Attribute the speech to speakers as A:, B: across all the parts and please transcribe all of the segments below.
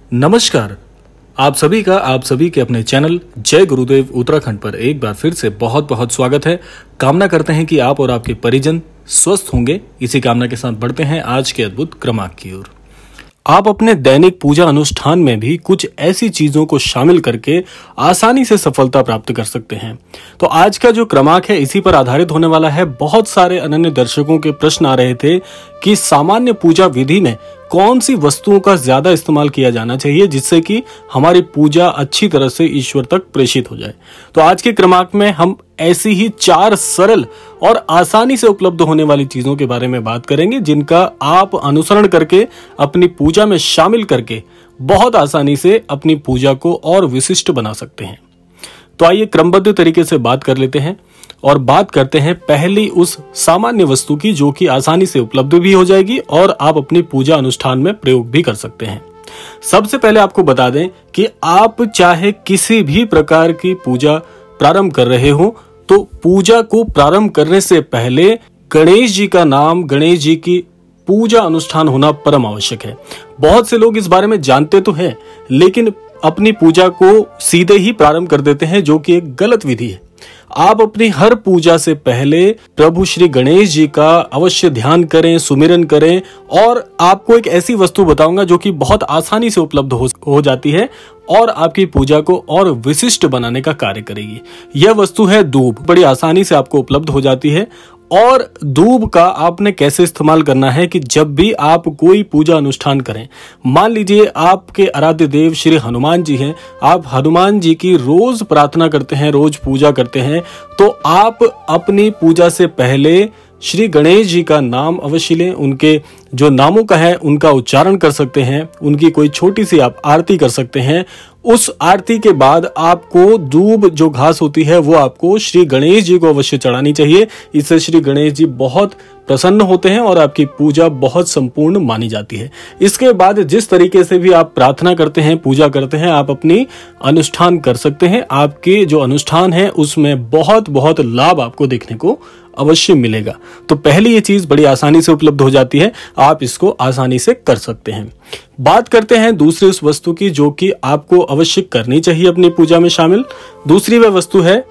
A: नमस्कार। आप सभी के अपने चैनल जय गुरुदेव उत्तराखंड पर एक बार फिर से बहुत बहुत स्वागत है। कामना करते हैं कि आप और आपके परिजन स्वस्थ होंगे। इसी कामना के साथ बढ़ते हैं आज के अद्भुत क्रमांक की ओर। आप अपने दैनिक पूजा अनुष्ठान में भी कुछ ऐसी चीजों को शामिल करके आसानी से सफलता प्राप्त कर सकते हैं। तो आज का जो क्रमांक है इसी पर आधारित होने वाला है। बहुत सारे अनन्य दर्शकों के प्रश्न आ रहे थे कि सामान्य पूजा विधि में कौन सी वस्तुओं का ज्यादा इस्तेमाल किया जाना चाहिए जिससे कि हमारी पूजा अच्छी तरह से ईश्वर तक प्रेषित हो जाए। तो आज के क्रमांक में हम ऐसी ही 4 सरल और आसानी से उपलब्ध होने वाली चीजों के बारे में बात करेंगे जिनका आप अनुसरण करके अपनी पूजा में शामिल करके बहुत आसानी से अपनी पूजा को और विशिष्ट बना सकते हैं। तो आइए क्रमबद्ध तरीके से बात कर लेते हैं और बात करते हैं पहली उस सामान्य वस्तु की जो कि आसानी से उपलब्ध भी हो जाएगी और आप अपनी पूजा अनुष्ठान में प्रयोग भी कर सकते हैं। सबसे पहले आपको बता दें कि आप चाहे किसी भी प्रकार की पूजा प्रारंभ कर रहे हो तो पूजा को प्रारंभ करने से पहले गणेश जी का नाम, गणेश जी की पूजा अनुष्ठान होना परम आवश्यक है। बहुत से लोग इस बारे में जानते तो हैं लेकिन अपनी पूजा को सीधे ही प्रारंभ कर देते हैं जो कि एक गलत विधि है। आप अपनी हर पूजा से पहले प्रभु श्री गणेश जी का अवश्य ध्यान करें, सुमिरन करें और आपको एक ऐसी वस्तु बताऊंगा जो कि बहुत आसानी से उपलब्ध हो जाती है और आपकी पूजा को और विशिष्ट बनाने का कार्य करेगी। यह वस्तु है दूब। बड़ी आसानी से आपको उपलब्ध हो जाती है। और दूब का आपने कैसे इस्तेमाल करना है कि जब भी आप कोई पूजा अनुष्ठान करें, मान लीजिए आपके आराध्य देव श्री हनुमान जी हैं, आप हनुमान जी की रोज प्रार्थना करते हैं, रोज पूजा करते हैं, तो आप अपनी पूजा से पहले श्री गणेश जी का नाम अवश्य लें। उनके जो नामों का है उनका उच्चारण कर सकते हैं, उनकी कोई छोटी सी आप आरती कर सकते हैं। उस आरती के बाद आपको दूब जो घास होती है वो आपको श्री गणेश जी को अवश्य चढ़ानी चाहिए। इससे श्री गणेश जी बहुत प्रसन्न होते हैं और आपकी पूजा बहुत संपूर्ण मानी जाती है। इसके बाद जिस तरीके से भी आप प्रार्थना करते हैं, पूजा करते हैं, आप अपनी अनुष्ठान कर सकते हैं। आपके जो अनुष्ठान है उसमें बहुत बहुत लाभ आपको देखने को अवश्य मिलेगा। तो पहली ये चीज बड़ी आसानी से उपलब्ध हो जाती है, आप इसको आसानी से कर सकते हैं। बात करते हैं दूसरी उस वस्तु की जो कि आपको अवश्य करनी चाहिए अपनी पूजा में शामिल। दूसरी वह वस्तु है,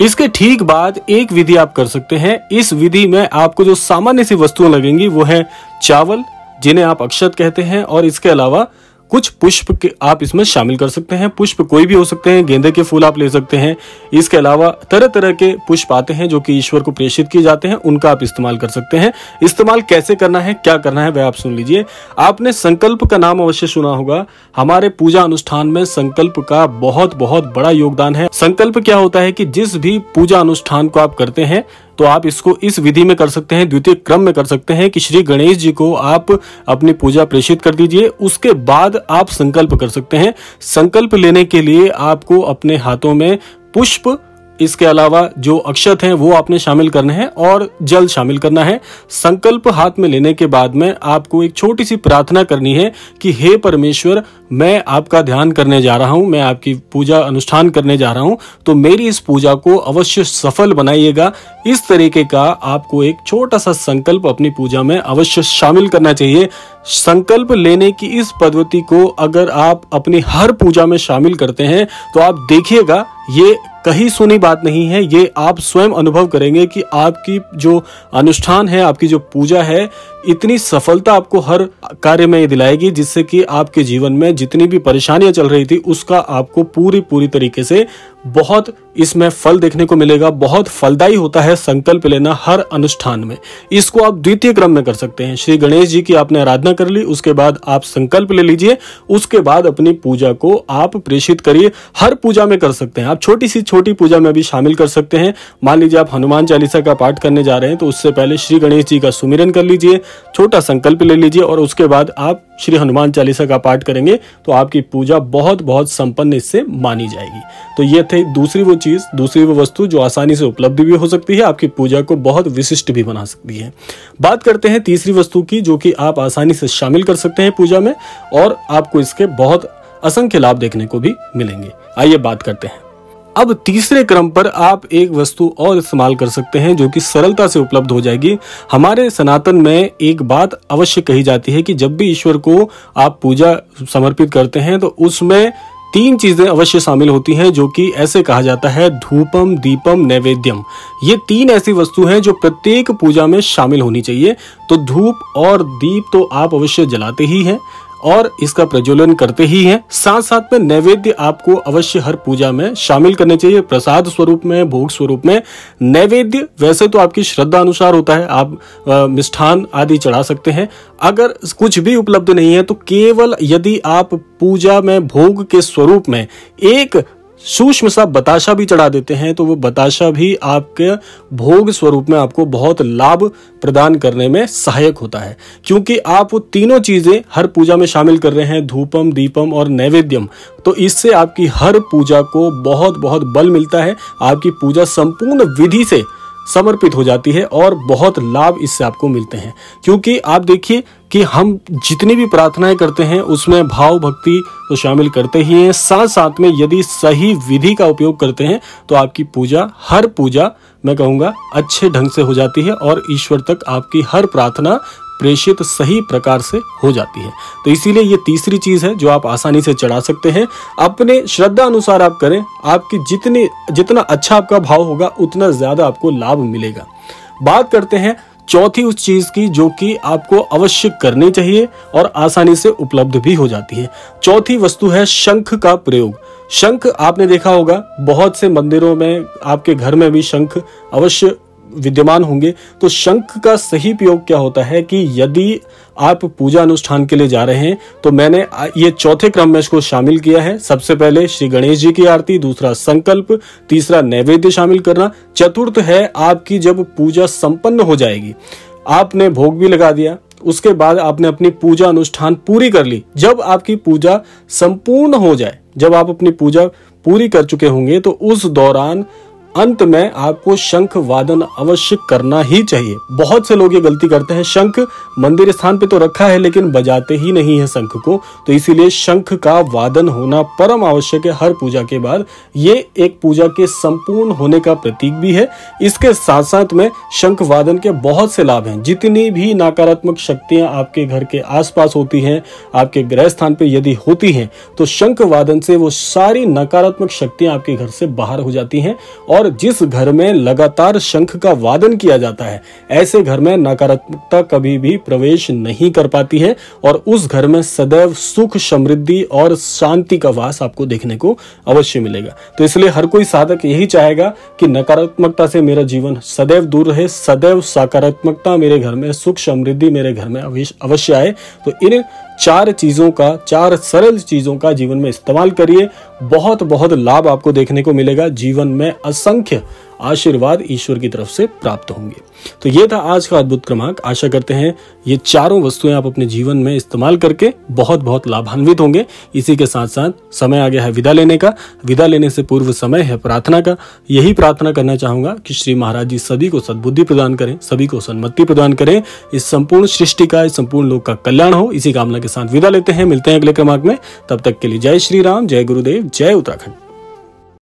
A: इसके ठीक बाद एक विधि आप कर सकते हैं। इस विधि में आपको जो सामान्य सी वस्तुएं लगेंगी वो है चावल, जिन्हें आप अक्षत कहते हैं, और इसके अलावा कुछ पुष्प के आप इसमें शामिल कर सकते हैं। पुष्प कोई भी हो सकते हैं, गेंदे के फूल आप ले सकते हैं। इसके अलावा तरह तरह के पुष्प आते हैं जो कि ईश्वर को प्रेषित किए जाते हैं, उनका आप इस्तेमाल कर सकते हैं। इस्तेमाल कैसे करना है, क्या करना है वह आप सुन लीजिए। आपने संकल्प का नाम अवश्य सुना होगा। हमारे पूजा अनुष्ठान में संकल्प का बहुत बहुत बड़ा योगदान है। संकल्प क्या होता है कि जिस भी पूजा अनुष्ठान को आप करते हैं तो आप इसको इस विधि में कर सकते हैं, द्वितीय क्रम में कर सकते हैं कि श्री गणेश जी को आप अपनी पूजा प्रेषित कर दीजिए। उसके बाद आप संकल्प कर सकते हैं। संकल्प लेने के लिए आपको अपने हाथों में पुष्प, इसके अलावा जो अक्षत हैं वो आपने शामिल करने हैं और जल शामिल करना है। संकल्प हाथ में लेने के बाद में आपको एक छोटी सी प्रार्थना करनी है कि हे परमेश्वर, मैं आपका ध्यान करने जा रहा हूं, मैं आपकी पूजा अनुष्ठान करने जा रहा हूं, तो मेरी इस पूजा को अवश्य सफल बनाइएगा। इस तरीके का आपको एक छोटा सा संकल्प अपनी पूजा में अवश्य शामिल करना चाहिए। संकल्प लेने की इस पद्धति को अगर आप अपनी हर पूजा में शामिल करते हैं तो आप देखिएगा ये कहीं सुनी बात नहीं है, ये आप स्वयं अनुभव करेंगे कि आपकी जो अनुष्ठान है, आपकी जो पूजा है, इतनी सफलता आपको हर कार्य में दिलाएगी जिससे कि आपके जीवन में जितनी भी परेशानियां चल रही थी उसका आपको पूरी तरीके से बहुत इसमें फल देखने को मिलेगा। बहुत फलदायी होता है संकल्प लेना हर अनुष्ठान में। इसको आप द्वितीय क्रम में कर सकते हैं। श्री गणेश जी की आपने आराधना कर ली, उसके बाद आप संकल्प ले लीजिए, उसके बाद अपनी पूजा को आप प्रेषित करिए। हर पूजा में कर सकते हैं, आप छोटी पूजा में भी शामिल कर सकते हैं। मान लीजिए आप हनुमान चालीसा का पाठ करने जा रहे हैं तो उससे पहले श्री गणेश जी का सुमिरन कर लीजिए, छोटा संकल्प ले लीजिए और उसके बाद आप श्री हनुमान चालीसा का पाठ करेंगे तो आपकी पूजा बहुत बहुत संपन्न इससे मानी जाएगी। तो ये थे दूसरी वो वस्तु जो आसानी से उपलब्ध भी हो सकती है, आपकी पूजा को बहुत विशिष्ट भी बना सकती है। बात करते हैं तीसरी वस्तु की जो कि आप आसानी से शामिल कर सकते हैं पूजा में और आपको इसके बहुत असंख्य लाभ देखने को भी मिलेंगे। आइए बात करते हैं। अब तीसरे क्रम पर आप एक वस्तु और इस्तेमाल कर सकते हैं जो कि सरलता से उपलब्ध हो जाएगी। हमारे सनातन में एक बात अवश्य कही जाती है कि जब भी ईश्वर को आप पूजा समर्पित करते हैं तो उसमें 3 चीजें अवश्य शामिल होती हैं, जो कि ऐसे कहा जाता है धूपम, दीपम, नैवेद्यम। ये 3 ऐसी वस्तु हैं जो प्रत्येक पूजा में शामिल होनी चाहिए। तो धूप और दीप तो आप अवश्य जलाते ही हैं और इसका प्रज्वलन करते ही हैं। साथ साथ में नैवेद्य आपको अवश्य हर पूजा में शामिल करने चाहिए, प्रसाद स्वरूप में, भोग स्वरूप में। नैवेद्य वैसे तो आपकी श्रद्धा अनुसार होता है, आप मिष्ठान आदि चढ़ा सकते हैं। अगर कुछ भी उपलब्ध नहीं है तो केवल यदि आप पूजा में भोग के स्वरूप में एक सूक्ष्म सा बताशा भी चढ़ा देते हैं तो वो बताशा भी आपके भोग स्वरूप में आपको बहुत लाभ प्रदान करने में सहायक होता है, क्योंकि आप वो तीनों चीजें हर पूजा में शामिल कर रहे हैं, धूपम, दीपम और नैवेद्यम। तो इससे आपकी हर पूजा को बहुत बहुत बल मिलता है, आपकी पूजा संपूर्ण विधि से समर्पित हो जाती है और बहुत लाभ इससे आपको मिलते हैं। क्योंकि आप देखिए कि हम जितनी भी प्रार्थनाएं करते हैं उसमें भाव भक्ति तो शामिल करते ही हैं, साथ साथ में यदि सही विधि का उपयोग करते हैं तो आपकी पूजा, हर पूजा मैं कहूँगा अच्छे ढंग से हो जाती है और ईश्वर तक आपकी हर प्रार्थना प्रेषित सही प्रकार से हो जाती है। तो इसीलिए ये तीसरी चीज है जो आप आसानी से चढ़ा सकते हैं। अपने श्रद्धा अनुसार आप करें, आपकी जितना अच्छा आपका भाव होगा उतना ज्यादा आपको लाभ मिलेगा। बात करते हैं चौथी उस चीज की जो कि आपको अवश्य करनी चाहिए और आसानी से उपलब्ध भी हो जाती है। चौथी वस्तु है शंख का प्रयोग। शंख आपने देखा होगा, बहुत से मंदिरों में, आपके घर में भी शंख अवश्य विद्यमान होंगे। तो शंख का सही प्रयोग क्या होता है कि यदि आप पूजा अनुष्ठान के लिए जा रहे हैं तो मैंने ये चौथे क्रम में इसको शामिल किया है। सबसे पहले श्री गणेश जी की आरती, दूसरा संकल्प, तीसरा नैवेद्य शामिल करना, चतुर्थ है आपकी जब पूजा संपन्न हो जाएगी, आपने भोग भी लगा दिया, उसके बाद आपने अपनी पूजा अनुष्ठान पूरी कर ली। जब आपकी पूजा संपूर्ण हो जाए, जब आप अपनी पूजा पूरी कर चुके होंगे तो उस दौरान अंत में आपको शंख वादन अवश्य करना ही चाहिए। बहुत से लोग ये गलती करते हैं, शंख मंदिर स्थान पे तो रखा है लेकिन बजाते ही नहीं है शंख को। तो इसीलिए शंख का वादन होना परम आवश्यक है हर पूजा के बाद। ये एक पूजा के संपूर्ण होने का प्रतीक भी है। इसके साथ साथ में शंख वादन के बहुत से लाभ हैं। जितनी भी नकारात्मक शक्तियां आपके घर के आसपास होती हैं, आपके गृह स्थान पे यदि होती हैं, तो शंख वादन से वो सारी नकारात्मक शक्तियां आपके घर से बाहर हो जाती हैं। और जिस घर में लगातार शंख का वादन किया जाता है, ऐसे घर में नकारात्मकता कभी भी प्रवेश नहीं कर पाती है और उस घर में सदैव सुख, समृद्धि और शांति का वास आपको देखने को अवश्य मिलेगा। तो इसलिए हर कोई साधक यही चाहेगा कि नकारात्मकता से मेरा जीवन सदैव दूर रहे, सदैव सकारात्मकता मेरे घर में, सुख समृद्धि मेरे घर में अवश्य आए। तो इन 4 चीजों का, 4 सरल चीजों का जीवन में इस्तेमाल करिए, बहुत बहुत लाभ आपको देखने को मिलेगा। जीवन में असंख्य आशीर्वाद ईश्वर की तरफ से प्राप्त होंगे। तो ये था आज का अद्भुत क्रमांक। आशा करते हैं ये चारों वस्तुएं आप अपने जीवन में इस्तेमाल करके बहुत बहुत लाभान्वित होंगे। इसी के साथ साथ समय आ गया है विदा लेने का। विदा लेने से पूर्व समय है प्रार्थना का। यही प्रार्थना करना चाहूंगा कि श्री महाराज जी सभी को सद्बुद्धि प्रदान करें, सभी को सन्मति प्रदान करें, इस संपूर्ण सृष्टि का, इस संपूर्ण लोक का कल्याण हो। इसी कामना के साथ विदा लेते हैं। मिलते हैं अगले क्रमांक में। तब तक के लिए जय श्री राम, जय गुरुदेव, जय उत्तराखंड।